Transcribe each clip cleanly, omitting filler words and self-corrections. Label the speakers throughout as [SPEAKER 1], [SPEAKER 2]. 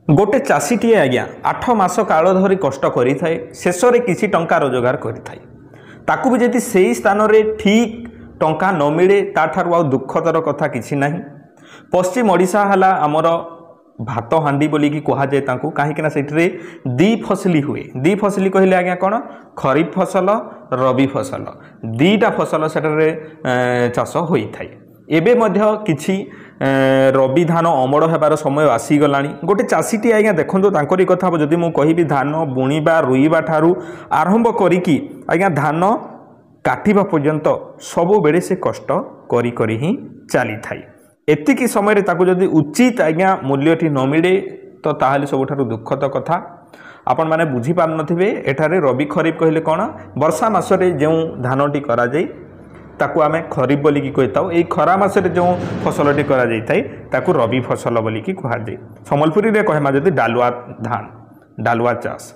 [SPEAKER 1] गोटे चाषीटीए आज्ञा 8 मास काल धरी कष्ट करें शेष में किसी टंका रोजगार करें भी जदि से ही स्थान में ठीक टंका न मिले ताठार आ दुखतर कथा किसी ना। पश्चिम ओडिशा है आमर भात हांडी बोलिकी कहुए कहीं से दी फसली हुए। दी फसली कहले आज्ञा कौन खरीफ फसल रबी फसल दीटा फसल से चाष होता है। एबे मध्य किछि रबी धान अमड़ होबार समय आसीगला। गोटे चाषीटी आज्ञा देखो तांकरी कथा जदि मु कहिबी धान बुणीबा रुईबा ठारू आरंभ करिकी आज्ञा धान काटिबा पर्यंत सबु बेले से कष्ट करी करी ही चली थाई। एतिकी समय ताकू जदि उचित आज्ञा मूल्यटी न मिले तो ताहले सबुठारु दुखद कथा। आपण माने बुझी पार नथिबे एठारे रबी खरीफ कहले कौन वर्षा मासरे जो धानटी करा जाय ताकू आमे खरीफ बोलिकी कहिताउ। एई खरा मासरे जो फसलटी करा जाय थाई ताकू रबी फसल बोलिकी कहा जाय। सम्बलपुरी रे कहमा जदि डालुआ धान डालुआ चाष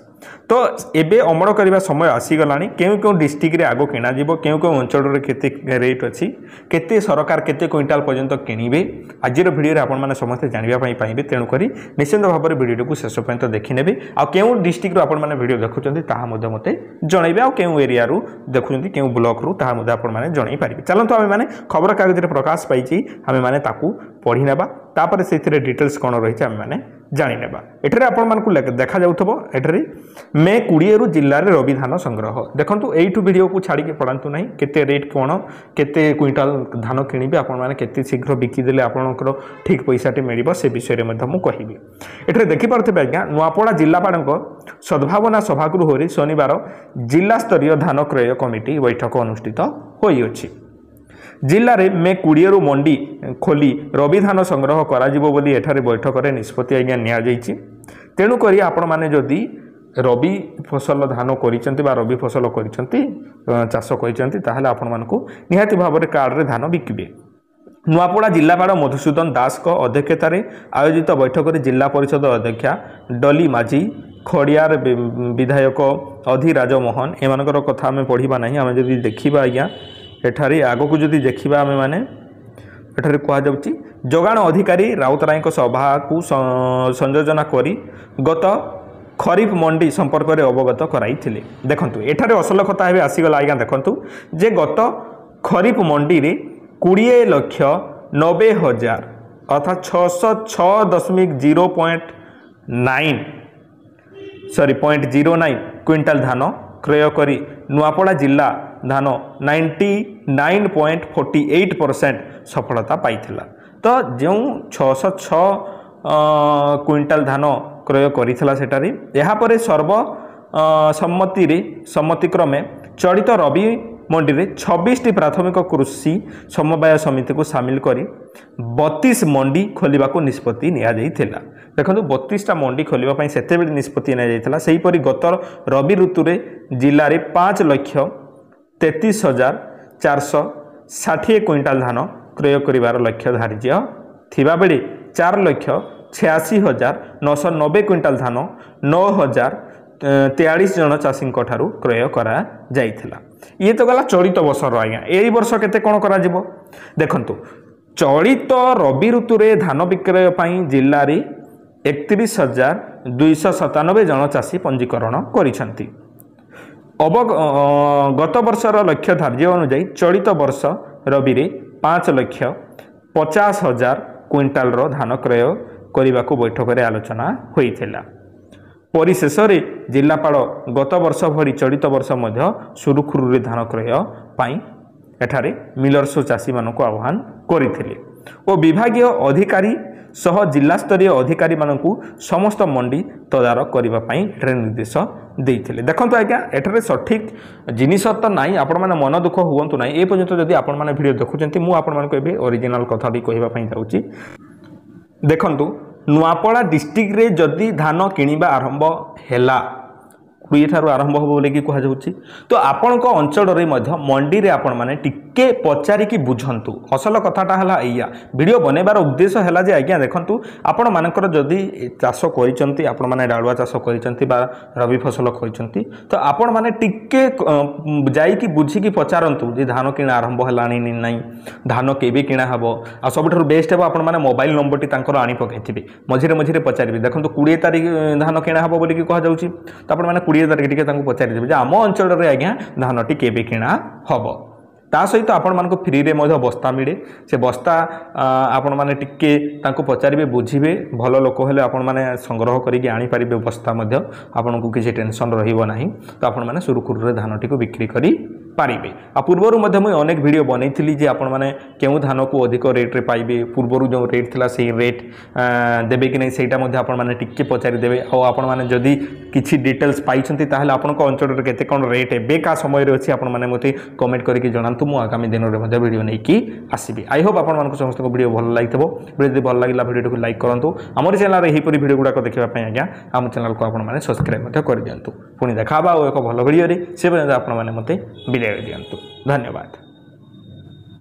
[SPEAKER 1] तो एबे अमड़ करबा समय आसीगलानी। केउ केउ डिस्ट्रिक्ट रे आगो किना जीवो केउ केउ अंचल रे केते रेट अछि केते सरकार केते क्विंटाल पर्यंत किनिबे आजिर वीडियो रे आपण माने समस्त जानिबा पई पाइबे। तेणु करी निश्चित भाव में वीडियो को शेष पर्यंत देखि नेबे। आ केउ डिस्ट्रिक्ट रो आपण माने वीडियो देखुचंती ताहा मध्ये मते जणैबे आ केउ एरिया रू देखुचंती केउ ब्लॉक रू ताहा मध्ये आपण माने जणै पारिबे। चलंतु आमे माने खबर कागज रे प्रकाश पाइची आमे माने ताकू पढि नेबा तापर सेथिरे डिटेल्स कोन रहिছে आमे माने जानि नेबा। एठरे आपण मानकु देखा जाउथबो एठरे मे 20 रु जिल्ला रे रबी धान संग्रह देखंतु एइठु वीडियो को छाड़ी के पढांतु नाही केते रेट कोन केते क्विंटाल धान किनिबे आपण माने केते शीघ्र बिकी देले आपनकर ठीक पैसाटी मिलिबो से विषय रे मध्ये मु कहिबी। एठरे देखि पारथे आज्ञा नुआपड़ा जिल्लापालको सद्भावना सभागृह रे शनिवार जिला स्तरीय धान क्रय कमिटी बैठक अनुष्ठित होई अछि। जिल्ला रे मे 20 रु मंडी खोली रबी धान संग्रह करा जिवो बोली एठारे बैठक रे निष्पत्ति आज्ञा निया जाईछि। तेणु करी आपण माने जदी रबी फसल धान करिसेंती बा रबी फसल करिसेंती चाष करिसेंती ताहले आपण मानकु निहाती भाव रे कार्ड रे धान बिकिबे। नुआपड़ा जिलापाल मधुसूदन दास को अध्यक्षतार आयोजित बैठक में जिला परिषद अध्यक्षा डली माझी खड़ियार विधायक अधि राजमोहन एमानकर कथा आम पढ़ा ना आम जब देखा आज्ञा एठारे आगो को जदि देखा आम मैंने एठारे कहुच्छी जोगाण अधिकारी राउतराय सभा को संयोजना करी गत खरीफ मंडी संपर्क में अवगत कराई देखंतु एठारे असल कथा है आसीगला आज्ञा देखंतु जे गत खरीफ मंडी रे 20,90,000 अर्थात 606.09 क्विंटाल धान क्रय करी नुआपड़ा जिला धान 99.48% सफलता पाइथिला। तो जो 606 क्विंटाल धान क्रय करिथिला सेटारी यापर सर्व सम्मतिक्रमे चलित रबी मंडी रे 26टी प्राथमिक कृषि समवाय समिति को सामिल करी 32 मंडी खोलिबा को निष्पत्ति निया जाइथिला। देखंतु 32टा मंडी खोलिबा पई सेते बेले निष्पत्ति निया जाइथिला। सेही परि गत रबी ऋतु रे जिल्ला रे 5,33,460 क्विंटाल धान क्रय करिवार लक्ष्य धार्य थिबा बेले 4,86,990 क्विंटाल धान 9,043 जन चाषी ठारू क्रय करा जाइथिला। ये तो गला चलित वर्षर आज्ञा यही वर्ष केते कोन करा जिवो देखंतु चलित रबी ऋतु रे धान विक्रय पई जिल्ला रे 31,297 जन चाषी पंजीकरण करिसंती। गत वर्षर लक्ष्य धार्य अनुसार चलित वर्ष रबी रे 5,50,000 क्विंटाल रो धान क्रय करने को बैठक में आलोचना होइथिला। परिशेष जिलापाल गत वर्ष भरी चलित वर्ष मध्य सुरुखुरु धान क्रय पाई एठारे मिलर्स चाषी मानक आह्वान करथिले और विभागीय अधिकारी सह जिला स्तरीय अधिकारी मानकु समस्त मंडी तदारक करबा पई एठारे निर्देश देइथिले। देखंतु आज्ञा एठारे सठिक जिनिस तो नाही आपण माने मन दुख हुवंतु नाही। ए पर्यंत जदि आपण माने वीडियो देखुचंती मु आपण मानक एबे ओरिजिनल कथाटी कहबा पई जाउची। देखंतु नुआपड़ा डिस्ट्रिक्ट रे जदि धान किनिबा आरंभ हैला 20 ठारू आरंभ हो बोले कि कहा जाउची तो आपण को अंचल रे मध्य मंडी रे आपण माने टिके पचारिकी बुझंतु असल कथाटा है या वीडियो बनैबार उद्देश्य है जे आज्ञा देखंतु आपण मानकर जदि चाष करिसंती आपण माने डालुआ चाष करिसंती बा रबी फसल करिसंती तो आपण माने टिके जाईकी बुझिकी पचारंतु जे धान किणा आरंभ हलानी नहीं धान केबे किणा हबो आ सबठारु बेस्ट हे आपण माने मोबाइल नंबरटी तांकर आनी पकैथिबे मझिरे मझिरे पचारिबे देखंतु 20 तारिख धान किणा हबो बोली कि कह जाउची तो आपण माने 20 तारिख टिके तांको पचारि देबे जे आम अंचल रे आज्ञा धानटी केबे किणा हबो ता सहित आपण मानको फ्री रे मध्य बस्ता मिले से बस्ता आपण माने टिके तांको पचारिबे बुझिबे भल लोक हेले आपण माने संग्रह करिके आनी परिबे बस्ता मध्य आपनको किसी टेंशन रहिबो नाही तो आपण माने सुरुखुरु रे धानटी को बिक्री करी पारिबे आ पूर्वरु मध्य मैं अनेक वीडियो बनैथिली जे आपण माने केउ धान को अधिक रेट रे पाइबे पूर्वरु जो रेट थिला सेही रेट देबे कि नै सेटा मध्य आपण माने टिके पचारि देबे आ आपण माने जदी किछि डिटेल्स पाइछंती ताहले आपनको अंचल रे केते कोन रेट एबे का समय रे अछि आपण माने मते कमेंट करिके जणांतु मु आगामी दिन रे मध्य वीडियो नै की आसीबी आई होप आपण मानको समस्त को वीडियो भल लागितबो वीडियो जदि भल लागिला वीडियो को लाइक करंतु हमर चैनल रे एही परि वीडियो गुडा को देखिबा पय आज्ञा हम चैनल को आपण माने सब्सक्राइब मते कर दियंतु पुनी देखाबा ओ एक भल वीडियो रे से आपण माने मते विदाय दियंतु धन्यवाद।